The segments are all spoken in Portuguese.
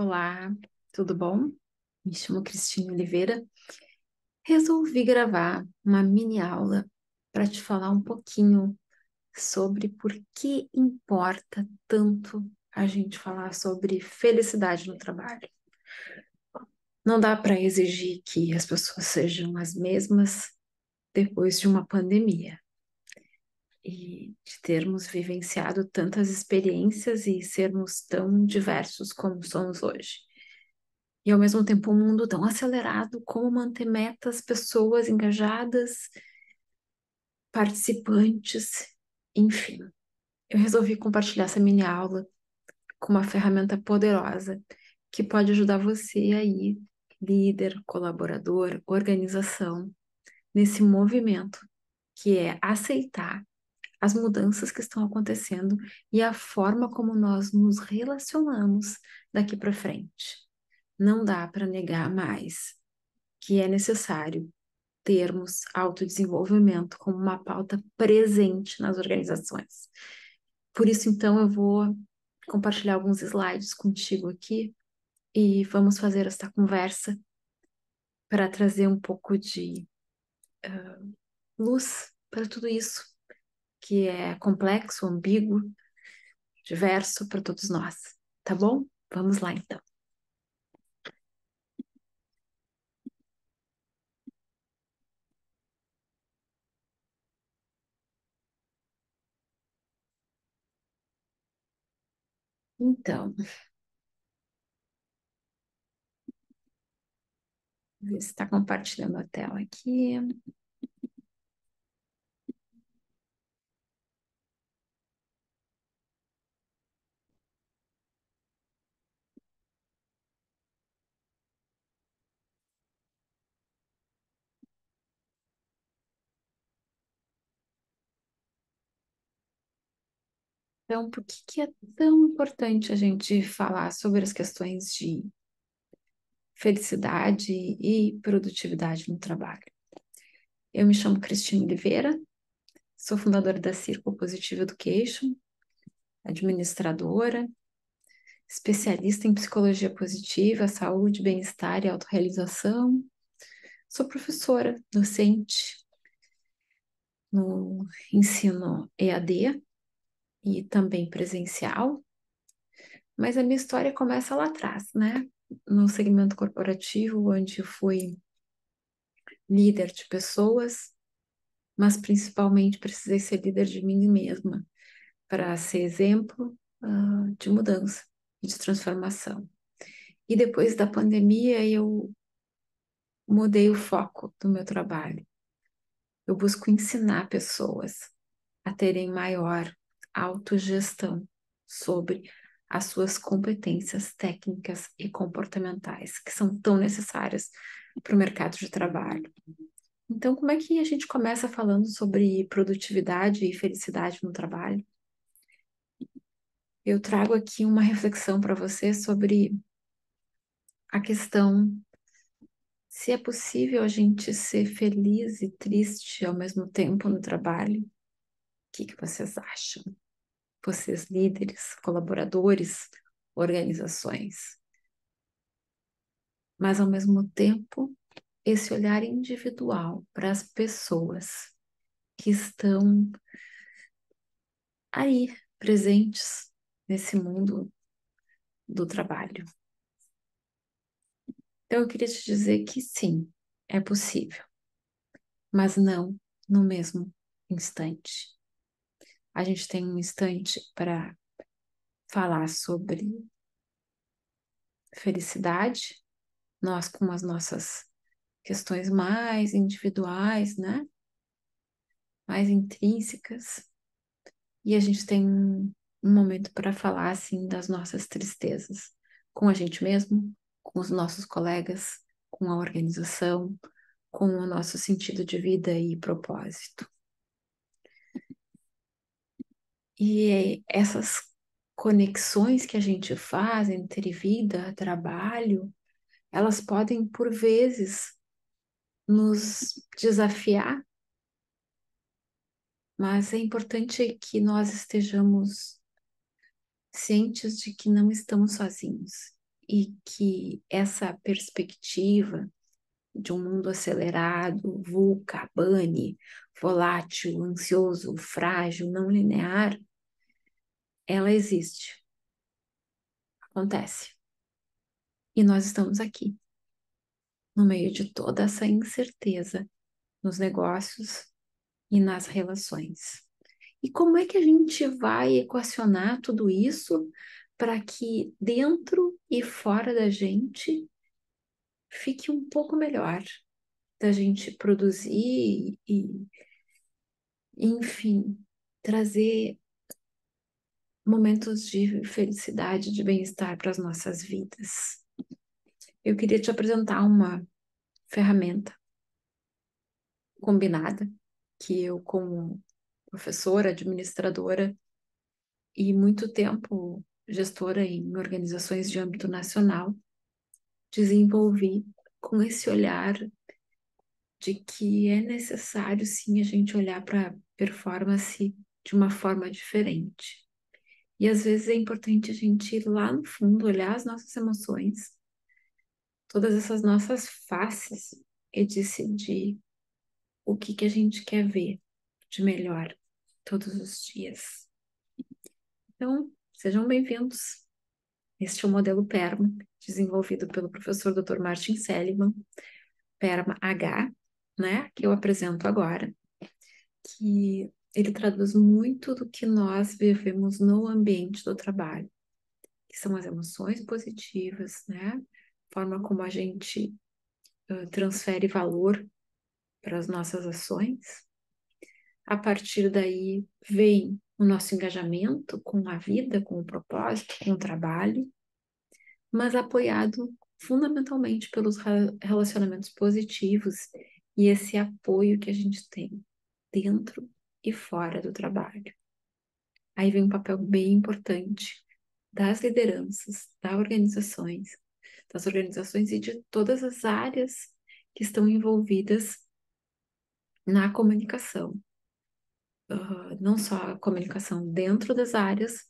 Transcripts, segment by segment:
Olá, tudo bom? Me chamo Cristina Oliveira. Resolvi gravar uma mini aula para te falar um pouquinho sobre por que importa tanto a gente falar sobre felicidade no trabalho. Não dá para exigir que as pessoas sejam as mesmas depois de uma pandemia e de termos vivenciado tantas experiências e sermos tão diversos como somos hoje. E ao mesmo tempo um mundo tão acelerado, como manter metas, pessoas engajadas, participantes, enfim. Eu resolvi compartilhar essa mini aula com uma ferramenta poderosa que pode ajudar você aí, líder, colaborador, organização, nesse movimento que é aceitar as mudanças que estão acontecendo e a forma como nós nos relacionamos daqui para frente. Não dá para negar mais que é necessário termos autodesenvolvimento como uma pauta presente nas organizações. Por isso, então, eu vou compartilhar alguns slides contigo aqui e vamos fazer esta conversa para trazer um pouco de luz para tudo isso que é complexo, ambíguo, diverso para todos nós. Tá bom? Vamos lá, então. Então, ver se está compartilhando a tela aqui. Então, por que que é tão importante a gente falar sobre as questões de felicidade e produtividade no trabalho? Eu me chamo Cristina Oliveira, sou fundadora da Circle Positive Education, administradora, especialista em psicologia positiva, saúde, bem-estar e autorrealização. Sou professora, docente no ensino EAD e também presencial, mas a minha história começa lá atrás, né? No segmento corporativo, onde fui líder de pessoas, mas principalmente precisei ser líder de mim mesma para ser exemplo, de mudança, de transformação. E depois da pandemia, eu mudei o foco do meu trabalho. Eu busco ensinar pessoas a terem maior autogestão sobre as suas competências técnicas e comportamentais, que são tão necessárias para o mercado de trabalho. Então, como é que a gente começa falando sobre produtividade e felicidade no trabalho? Eu trago aqui uma reflexão para você sobre a questão se é possível a gente ser feliz e triste ao mesmo tempo no trabalho. O que que vocês acham? Vocês líderes, colaboradores, organizações. Mas ao mesmo tempo, esse olhar individual para as pessoas que estão aí, presentes nesse mundo do trabalho. Então, eu queria te dizer que sim, é possível, mas não no mesmo instante. A gente tem um instante para falar sobre felicidade, nós com as nossas questões mais individuais, né? Mais intrínsecas, e a gente tem um momento para falar assim das nossas tristezas com a gente mesmo, com os nossos colegas, com a organização, com o nosso sentido de vida e propósito. E essas conexões que a gente faz entre vida, trabalho, elas podem, por vezes, nos desafiar, mas é importante que nós estejamos cientes de que não estamos sozinhos e que essa perspectiva de um mundo acelerado, VUCA, bunny, volátil, ansioso, frágil, não linear, ela existe, acontece. E nós estamos aqui, no meio de toda essa incerteza nos negócios e nas relações. E como é que a gente vai equacionar tudo isso para que dentro e fora da gente fique um pouco melhor, da gente produzir e, enfim, trazer momentos de felicidade, de bem-estar para as nossas vidas. Eu queria te apresentar uma ferramenta combinada que eu, como professora, administradora e muito tempo gestora em organizações de âmbito nacional, desenvolvi com esse olhar de que é necessário sim a gente olhar para a performance de uma forma diferente. E às vezes é importante a gente ir lá no fundo, olhar as nossas emoções, todas essas nossas faces e decidir o que que a gente quer ver de melhor todos os dias. Então, sejam bem-vindos. Este é o modelo PERMA, desenvolvido pelo professor Dr. Martin Seligman, PERMA H, né, que eu apresento agora, que ele traduz muito do que nós vivemos no ambiente do trabalho, que são as emoções positivas, né, forma como a gente transfere valor para as nossas ações. A partir daí vem o nosso engajamento com a vida, com o propósito, com o trabalho, mas apoiado fundamentalmente pelos relacionamentos positivos e esse apoio que a gente tem dentro e fora do trabalho. Aí vem um papel bem importante das lideranças, das organizações e de todas as áreas que estão envolvidas na comunicação. Não só a comunicação dentro das áreas,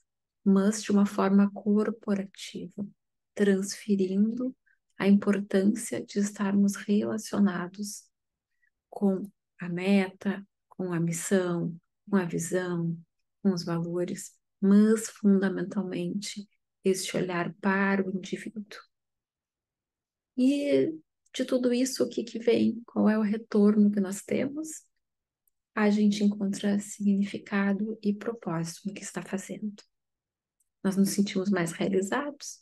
mas de uma forma corporativa, transferindo a importância de estarmos relacionados com a meta, com a missão, com a visão, com os valores, mas fundamentalmente este olhar para o indivíduo. E de tudo isso, o que que vem? Qual é o retorno que nós temos? A gente encontra significado e propósito no que está fazendo. Nós nos sentimos mais realizados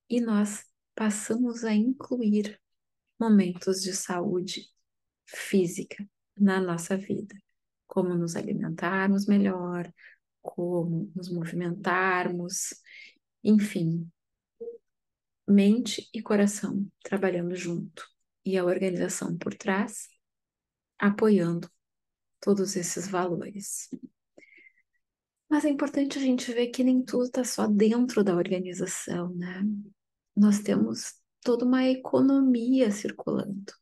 e nós passamos a incluir momentos de saúde física na nossa vida, como nos alimentarmos melhor, como nos movimentarmos, enfim, mente e coração trabalhando junto e a organização por trás apoiando todos esses valores. Mas é importante a gente ver que nem tudo está só dentro da organização, né? Nós temos toda uma economia circulando.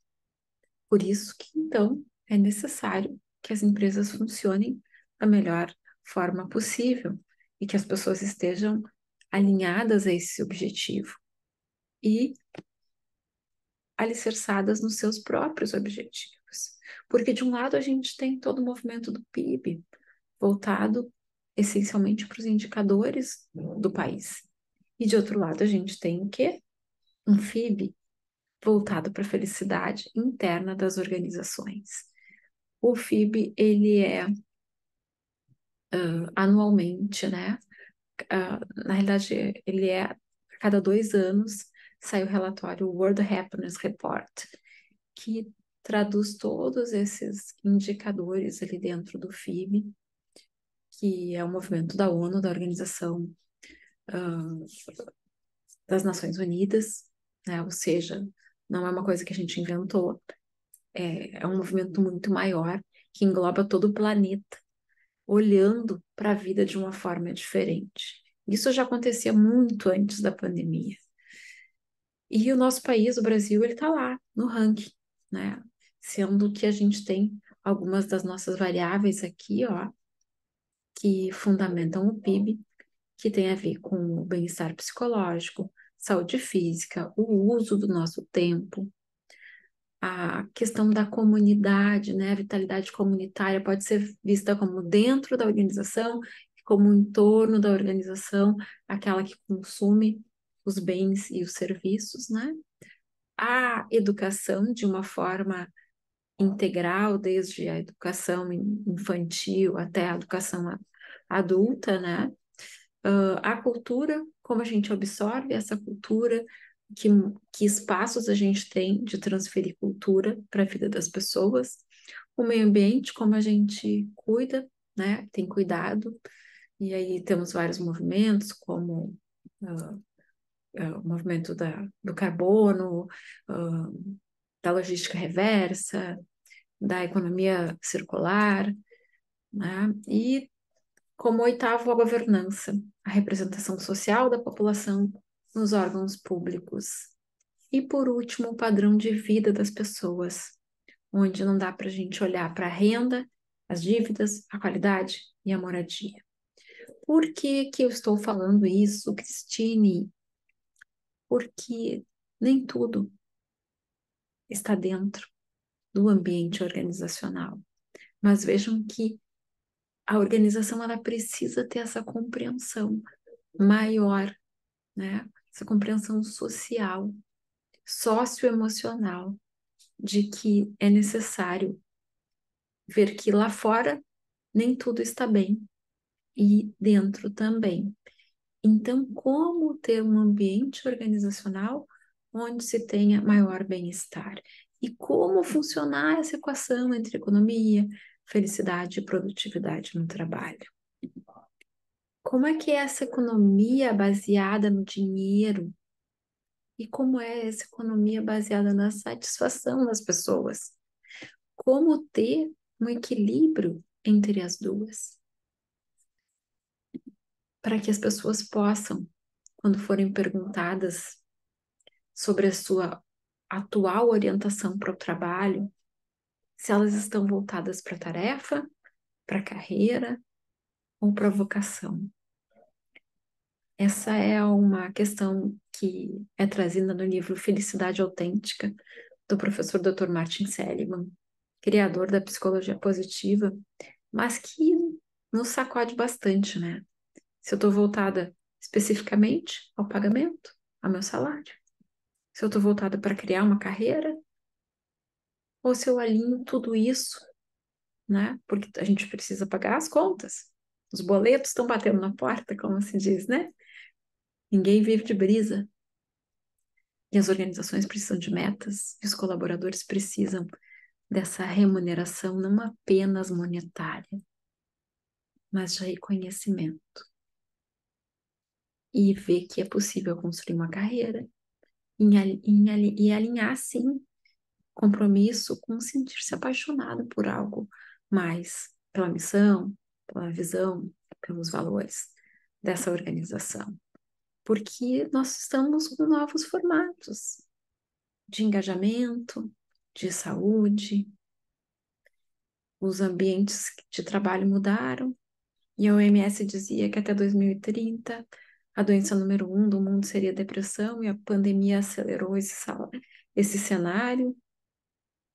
Por isso que, então, é necessário que as empresas funcionem da melhor forma possível e que as pessoas estejam alinhadas a esse objetivo e alicerçadas nos seus próprios objetivos. Porque, de um lado, a gente tem todo o movimento do PIB voltado essencialmente para os indicadores do país. E, de outro lado, a gente tem o quê? Um FIB voltado para a felicidade interna das organizações. O FIB, ele é anualmente, né? Na realidade, ele é a cada 2 anos sai o relatório World Happiness Report, que traduz todos esses indicadores ali dentro do FIB, que é o movimento da ONU, da Organização das Nações Unidas, né? Ou seja, não é uma coisa que a gente inventou, é um movimento muito maior que engloba todo o planeta, olhando para a vida de uma forma diferente. Isso já acontecia muito antes da pandemia. E o nosso país, o Brasil, ele está lá no ranking, né? Sendo que a gente tem algumas das nossas variáveis aqui, ó, que fundamentam o PIB, que tem a ver com o bem-estar psicológico, saúde física, o uso do nosso tempo, a questão da comunidade, né? A vitalidade comunitária pode ser vista como dentro da organização, como em torno da organização, aquela que consome os bens e os serviços, né? A educação de uma forma integral, desde a educação infantil até a educação adulta, né? A cultura, como a gente absorve essa cultura, que, que espaços a gente tem de transferir cultura para a vida das pessoas, o meio ambiente, como a gente cuida, né? Tem cuidado, e aí temos vários movimentos, como uh, o movimento do carbono, uh, da logística reversa, da economia circular, né? E como oitavo, a governança, a representação social da população nos órgãos públicos. E por último, o padrão de vida das pessoas, onde não dá para a gente olhar para a renda, as dívidas, a qualidade e a moradia. Por que que eu estou falando isso, Cristine? Porque nem tudo está dentro do ambiente organizacional. Mas vejam que a organização ela precisa ter essa compreensão maior, né? Essa compreensão social, socioemocional, de que é necessário ver que lá fora nem tudo está bem e dentro também. Então, como ter um ambiente organizacional onde se tenha maior bem-estar? E como funcionar essa equação entre economia, felicidade e produtividade no trabalho? Como é que é essa economia baseada no dinheiro? E como é essa economia baseada na satisfação das pessoas? Como ter um equilíbrio entre as duas? Para que as pessoas possam, quando forem perguntadas sobre a sua atual orientação para o trabalho, se elas estão voltadas para a tarefa, para a carreira ou para a vocação. Essa é uma questão que é trazida no livro Felicidade Autêntica, do professor Dr. Martin Seligman, criador da psicologia positiva, mas que nos sacode bastante, né? Se eu estou voltada especificamente ao pagamento, ao meu salário, se eu estou voltada para criar uma carreira, ou se eu alinho tudo isso, né? Porque a gente precisa pagar as contas. Os boletos estão batendo na porta, como se diz, né? Ninguém vive de brisa. E as organizações precisam de metas, e os colaboradores precisam dessa remuneração não apenas monetária, mas de reconhecimento. E ver que é possível construir uma carreira e alinhar, sim, compromisso com sentir-se apaixonado por algo mais, pela missão, pela visão, pelos valores dessa organização. Porque nós estamos com novos formatos de engajamento, de saúde, os ambientes de trabalho mudaram, e a OMS dizia que até 2030 a doença número um do mundo seria a depressão, e a pandemia acelerou esse cenário,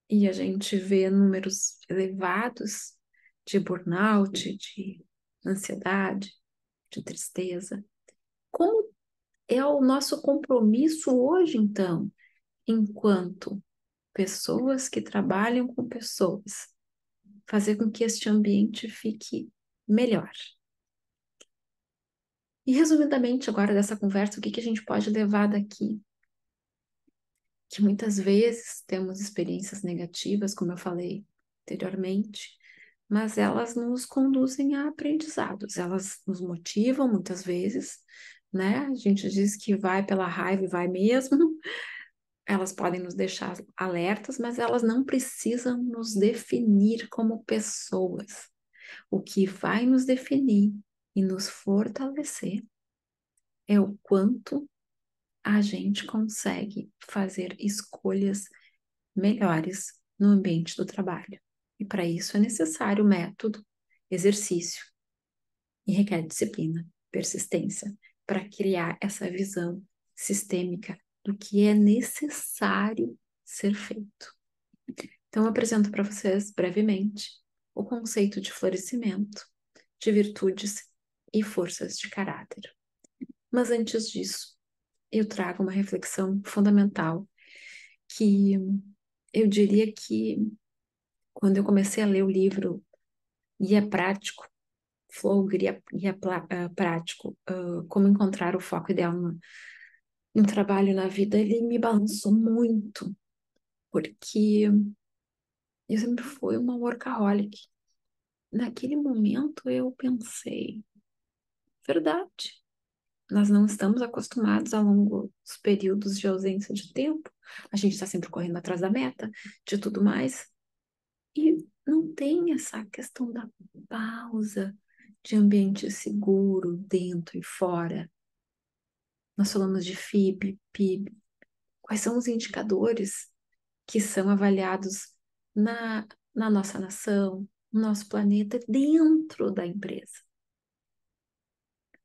e a gente vê números elevados de burnout, de ansiedade, de tristeza. Como é o nosso compromisso hoje, então, enquanto pessoas que trabalham com pessoas, fazer com que este ambiente fique melhor? E resumidamente, agora dessa conversa, o que que a gente pode levar daqui? Que muitas vezes temos experiências negativas, como eu falei anteriormente, mas elas nos conduzem a aprendizados, elas nos motivam muitas vezes, né? A gente diz que vai pela raiva e vai mesmo, elas podem nos deixar alertas, mas elas não precisam nos definir como pessoas. O que vai nos definir e nos fortalecer é o quanto a gente consegue fazer escolhas melhores no ambiente do trabalho. E para isso é necessário método, exercício e requer disciplina. persistência, para criar essa visão sistêmica do que é necessário ser feito. Então, eu apresento para vocês brevemente o conceito de florescimento, de virtudes e forças de caráter. Mas antes disso, eu trago uma reflexão fundamental que eu diria que quando eu comecei a ler o livro Guia Prático, Flow, Prático, Como Encontrar o Foco Ideal no Trabalho e na Vida, ele me balançou muito, porque eu sempre fui uma workaholic. Naquele momento eu pensei, verdade, nós não estamos acostumados a longos períodos de ausência de tempo, a gente está sempre correndo atrás da meta, de tudo mais, e não tem essa questão da pausa, de ambiente seguro, dentro e fora. Nós falamos de FIB, PIB. Quais são os indicadores que são avaliados na nossa nação, no nosso planeta, dentro da empresa?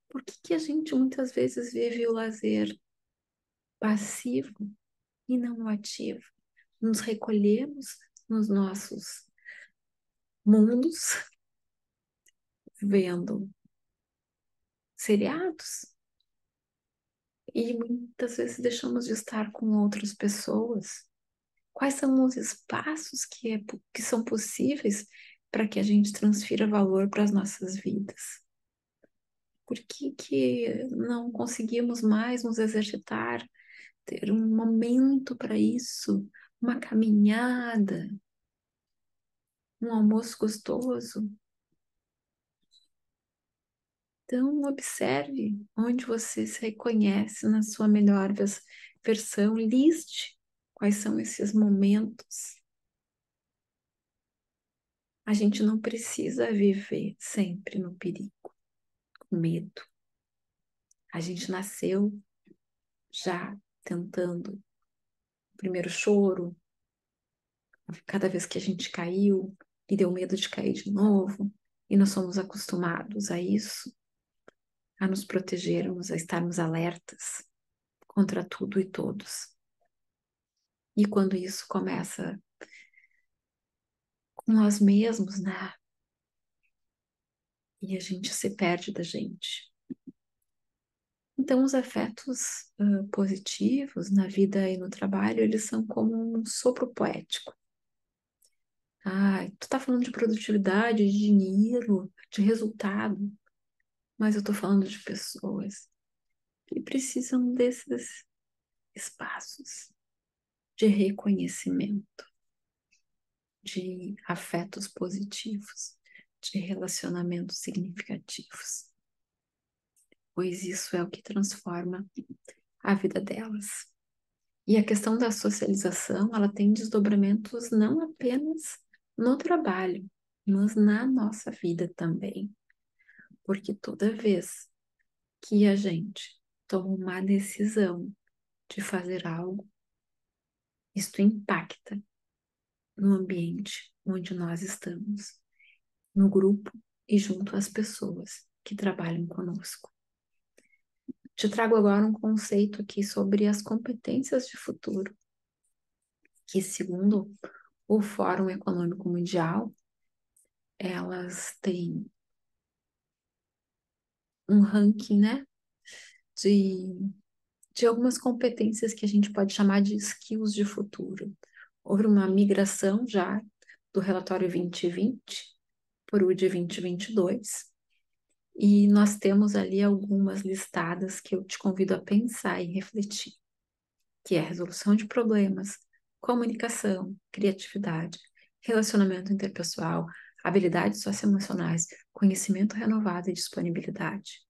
Por que a gente muitas vezes vive o lazer passivo e não o ativo? Nos recolhemos nos nossos mundos, vendo seriados, e muitas vezes deixamos de estar com outras pessoas. Quais são os espaços que são possíveis para que a gente transfira valor para as nossas vidas? Por que não conseguimos mais nos exercitar, ter um momento para isso, uma caminhada, um almoço gostoso? Então, observe onde você se reconhece na sua melhor versão, liste quais são esses momentos. A gente não precisa viver sempre no perigo, com medo. A gente nasceu já tentando o primeiro choro, cada vez que a gente caiu e deu medo de cair de novo, e nós somos acostumados a isso, a nos protegermos, a estarmos alertas contra tudo e todos. E quando isso começa com nós mesmos, né? E a gente se perde da gente. Então, os afetos positivos na vida e no trabalho, eles são como um sopro poético. Ah, tu tá falando de produtividade, de dinheiro, de resultado, mas eu tô falando de pessoas que precisam desses espaços de reconhecimento, de afetos positivos, de relacionamentos significativos, pois isso é o que transforma a vida delas. E a questão da socialização, ela tem desdobramentos não apenas no trabalho, mas na nossa vida também. Porque toda vez que a gente toma uma decisão de fazer algo, isto impacta no ambiente onde nós estamos, no grupo e junto às pessoas que trabalham conosco. Te trago agora um conceito aqui sobre as competências de futuro, que segundo o Fórum Econômico Mundial, elas têm um ranking, né, de, de algumas competências que a gente pode chamar de skills de futuro. Houve uma migração já do relatório 2020 para o de 2022, e nós temos ali algumas listadas que eu te convido a pensar e refletir, que é resolução de problemas, comunicação, criatividade, relacionamento interpessoal, habilidades socioemocionais, conhecimento renovado e disponibilidade.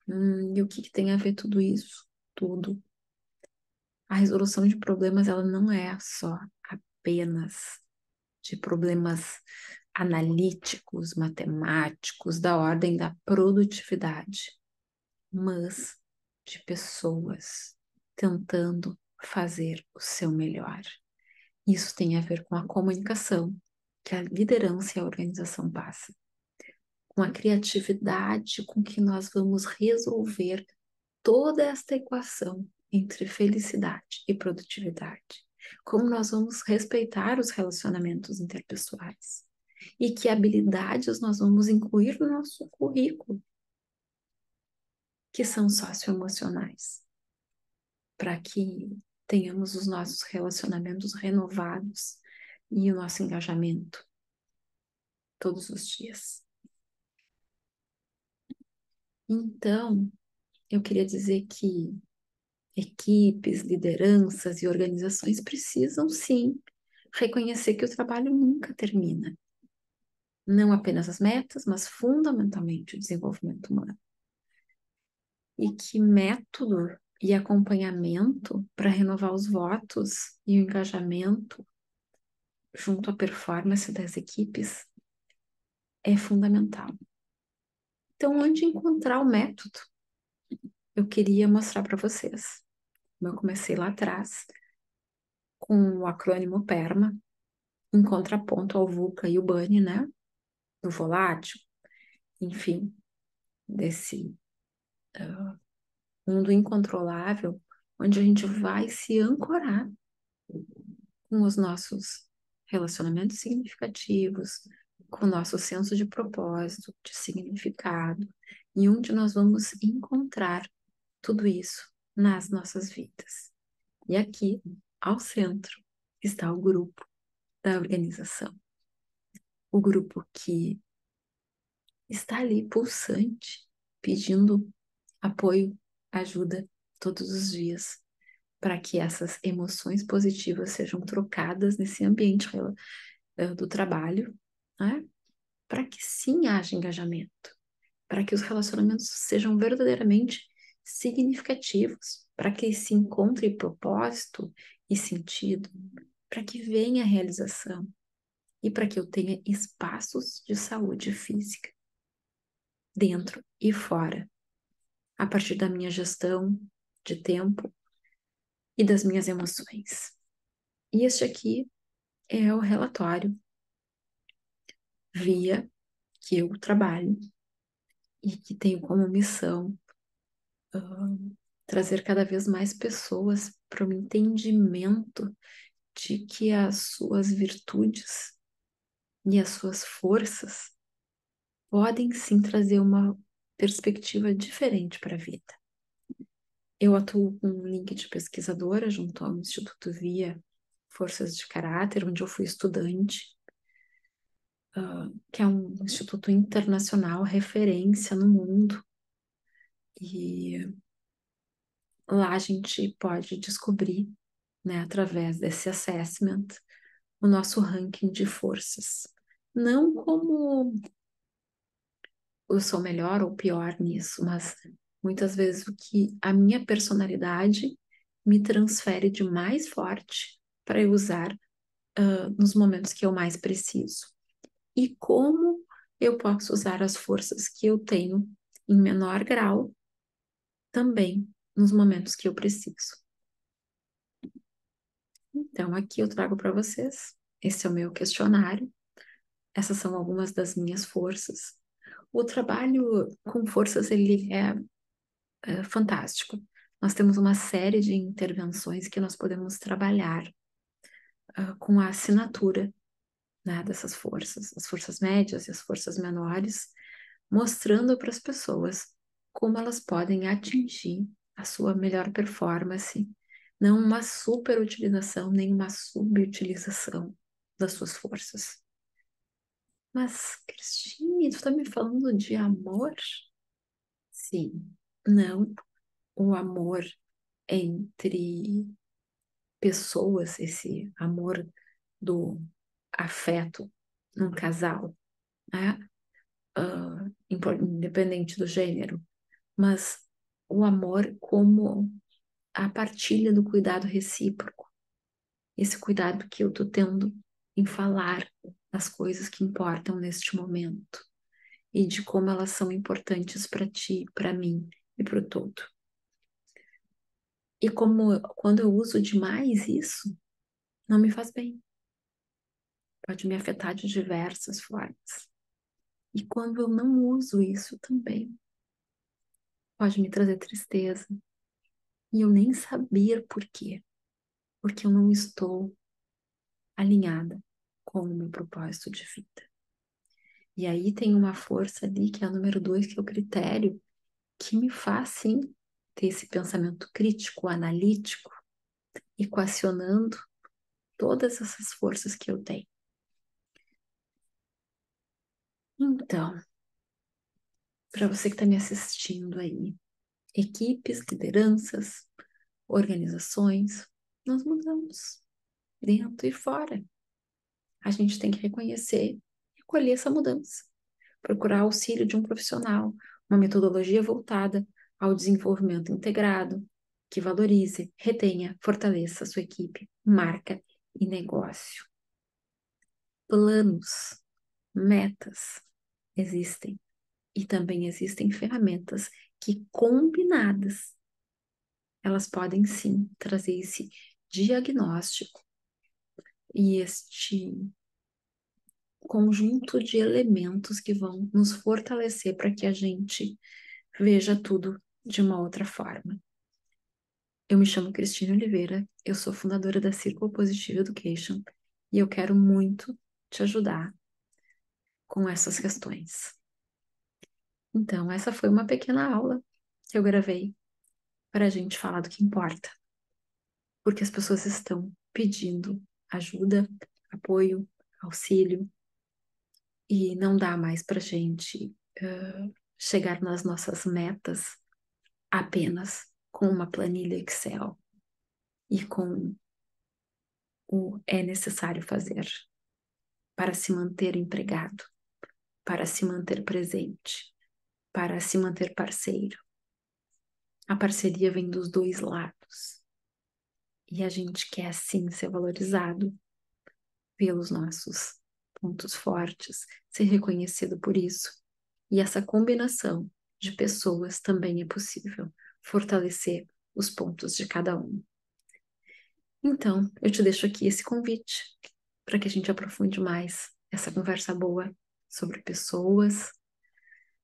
E o que tem a ver tudo isso? Tudo. A resolução de problemas, ela não é só apenas de problemas analíticos, matemáticos, da ordem da produtividade, mas de pessoas tentando fazer o seu melhor. Isso tem a ver com a comunicação que a liderança e a organização passam. com a criatividade com que nós vamos resolver toda esta equação entre felicidade e produtividade. Como nós vamos respeitar os relacionamentos interpessoais e que habilidades nós vamos incluir no nosso currículo, que são socioemocionais, para que tenhamos os nossos relacionamentos renovados e o nosso engajamento todos os dias. Então, eu queria dizer que equipes, lideranças e organizações precisam, sim, reconhecer que o trabalho nunca termina. Não apenas as metas, mas fundamentalmente o desenvolvimento humano. E que método e acompanhamento para renovar os votos e o engajamento junto à performance das equipes é fundamental. Então, onde encontrar o método? Eu queria mostrar para vocês. Eu comecei lá atrás com o acrônimo PERMA, em contraponto ao VUCA e o BANI, né? Do volátil, enfim, desse mundo incontrolável, onde a gente vai se ancorar com os nossos relacionamentos significativos, com o nosso senso de propósito, de significado, e onde nós vamos encontrar tudo isso nas nossas vidas. E aqui, ao centro, está o grupo da organização. O grupo que está ali pulsante, pedindo apoio, ajuda todos os dias, para que essas emoções positivas sejam trocadas nesse ambiente do trabalho, né? Para que sim haja engajamento, para que os relacionamentos sejam verdadeiramente significativos, para que se encontre propósito e sentido, para que venha a realização e para que eu tenha espaços de saúde física, dentro e fora, a partir da minha gestão de tempo e das minhas emoções. E este aqui é o relatório via que eu trabalho e que tenho como missão trazer cada vez mais pessoas para o entendimento de que as suas virtudes e as suas forças podem sim trazer uma perspectiva diferente para a vida. Eu atuo com um link de pesquisadora junto ao Instituto Via Forças de Caráter, onde eu fui estudante, que é um instituto internacional, referência no mundo. E lá a gente pode descobrir, né, através desse assessment, o nosso ranking de forças. Não como eu sou melhor ou pior nisso, mas muitas vezes o que a minha personalidade me transfere de mais forte para eu usar nos momentos que eu mais preciso. E como eu posso usar as forças que eu tenho em menor grau também nos momentos que eu preciso. Então, aqui eu trago para vocês. Esse é o meu questionário. Essas são algumas das minhas forças. O trabalho com forças, ele é fantástico. Nós temos uma série de intervenções que nós podemos trabalhar com a assinatura, né, dessas forças, as forças médias e as forças menores, mostrando para as pessoas como elas podem atingir a sua melhor performance, não uma superutilização, nem uma subutilização das suas forças. Mas, Cristine, tu está me falando de amor? Sim, não o amor entre pessoas, esse amor do afeto num casal, né? Independente do gênero, mas o amor como a partilha do cuidado recíproco, esse cuidado que eu tô tendo em falar das coisas que importam neste momento e de como elas são importantes para ti, para mim e para o todo. E como quando eu uso demais isso, não me faz bem. Pode me afetar de diversas formas. E quando eu não uso isso também, pode me trazer tristeza. E eu nem saber por quê. Porque eu não estou alinhada com o meu propósito de vida. E aí tem uma força ali, que é a número 2, que é o critério, que me faz, sim, ter esse pensamento crítico, analítico, equacionando todas essas forças que eu tenho. Então, para você que está me assistindo aí, equipes, lideranças, organizações, nós mudamos dentro e fora. A gente tem que reconhecer e acolher essa mudança. Procurar auxílio de um profissional, uma metodologia voltada ao desenvolvimento integrado, que valorize, retenha, fortaleça a sua equipe, marca e negócio. Planos, metas existem e também existem ferramentas que, combinadas, elas podem sim trazer esse diagnóstico e este conjunto de elementos que vão nos fortalecer para que a gente veja tudo de uma outra forma. Eu me chamo Cristina Oliveira, eu sou fundadora da Circle Positive Education e eu quero muito te ajudar com essas questões. Então, essa foi uma pequena aula que eu gravei para a gente falar do que importa, porque as pessoas estão pedindo ajuda, apoio, auxílio, e não dá mais para a gente chegar nas nossas metas apenas com uma planilha Excel e com o é necessário fazer para se manter empregado, para se manter presente, para se manter parceiro. A parceria vem dos dois lados. E a gente quer sim ser valorizado pelos nossos pontos fortes, ser reconhecido por isso. E essa combinação de pessoas também é possível fortalecer os pontos de cada um. Então, eu te deixo aqui esse convite para que a gente aprofunde mais essa conversa boa sobre pessoas,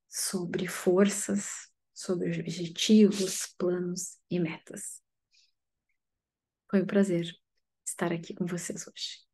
sobre forças, sobre objetivos, planos e metas. Foi um prazer estar aqui com vocês hoje.